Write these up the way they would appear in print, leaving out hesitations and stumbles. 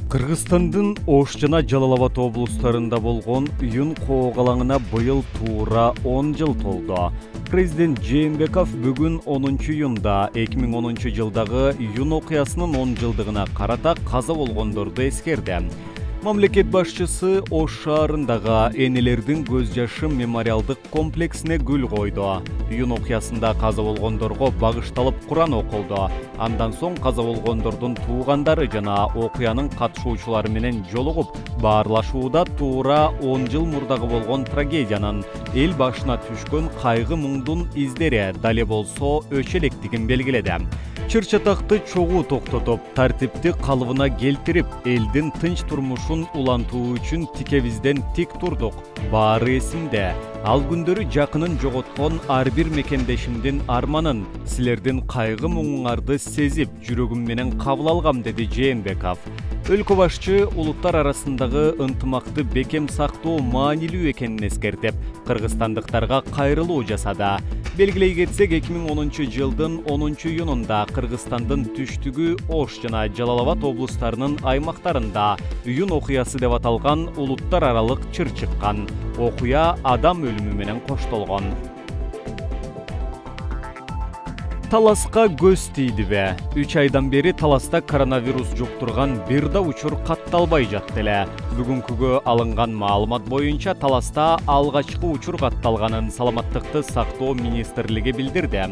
Кыргызстандын Ош жана Жалал Абад облустарында болгон үйүн коогалаңына быйыл туура 10 жыл толду. Президент Жээнбеков бүгүн 10 июнда 2010 жылдагы үйүн окуясынын 10 жылдыгына карата каза болгондорду эскерди. Мамлекет башчысы Ош шаарындагы энелердин көз жашы мемориалдык комплексине гүл койду. Үйүн окуясында каза болгондорго багышталып Куран окулду. Андан соң каза болгондордун туугандары жана окуянын катышуучулары менен жолугуп, баарлашууда туура 10 жыл мурдагы болгон трагедиянын, эл башына түшкөн кайгы муңдун издери дале болсо өчө электигин белгиледи. Чыр-чатакты чогуу токтотуп, тартипти калыбына келтирип, элдин тынч турмушун улантуу үчүн тикебизден тик турдук. Баары эсимде. Ал күндөрү жакынын жоготкон ар бир мекендешимдин арманын, силердин кайгы муңуңарды сезип, жүрөгүм менен кабыл алгам, деди Жээнбеков. Өлкө башчы улуттар арасындагы ынтымакты бекем сактоо маанилүү экенин эскертип, кыргызстандыктарга кайрылуу жасады. Белгилей кетсек, 2010 жылдын 10 июнунда Кыргызстандын түштүгү Ош жана Жалал Абад облустарынын аймактарында үйүн окуясы деп аталган улуттар аралык чыр чыккан. Окуя адам өлүмү менен коштолгон. Таласка көз тийдиби? 3 айдан бери Таласта коронавирус жуктурган бир да учур катталбай жатты эле. Бүгүнкүгө алынган маалымат боюнча Таласта алгачкы учур катталганын Саламаттыкты сактоо министрлиги билдирди.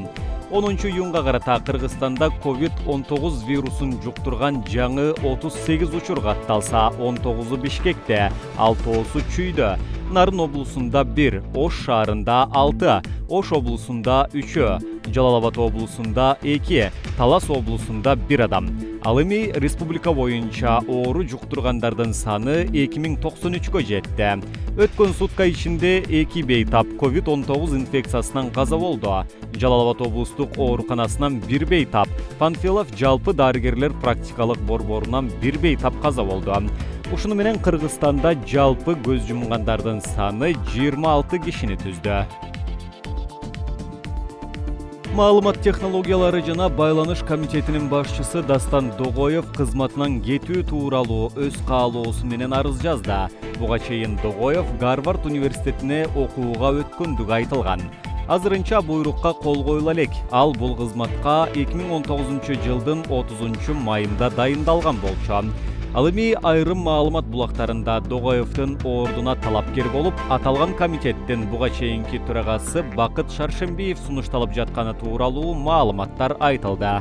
10 июнга карата Кыргызстанда COVID-19 вирусун жуктурган жаңы 38 учур катталса, 19-у Бишкекте, 6-оосу Чүйдө, Нарын облусунда 1, Ош шаарында 6, Ош облусунда 3, Жалал Абад облусунда 2, Талас облусунда 1 адам. Ал эми республика боюнча оору жуктургандардын саны 2093-кө жетти. Өткөн сутка ичинде 2 бейтап COVID-19 инфекциясынан каза болду. Жалал Абад облустук ооруканасынан 1 бейтап, Панфилов жалпы дарыгерлер практикалык борборунан 1 бейтап каза болду. Ушуну менен Кыргызстанда жалпы көз жумгандардын саны 26 кишини түздү. Маалымат технологиялары жана байланыш комитетинин башчысы Дастан Догоев кызматынан кетүү тууралуу өз каалоосу менен арыз жазды. Буга чейин Догоев Гарвард университетине окууга өткөндүгү айтылган. Азырынча буйрукка кол коюла элек. Ал бул кызматка 2019 жылдын 30 майында дайындалган болчу. Ал эми айрым маалымат булактарында Догоевдин ордуна талапкер болуп, аталган комитеттин буга чейинки төрагасы Бакыт Шаршембиев сунушталып жатканы тууралуу маалыматтар айтылды.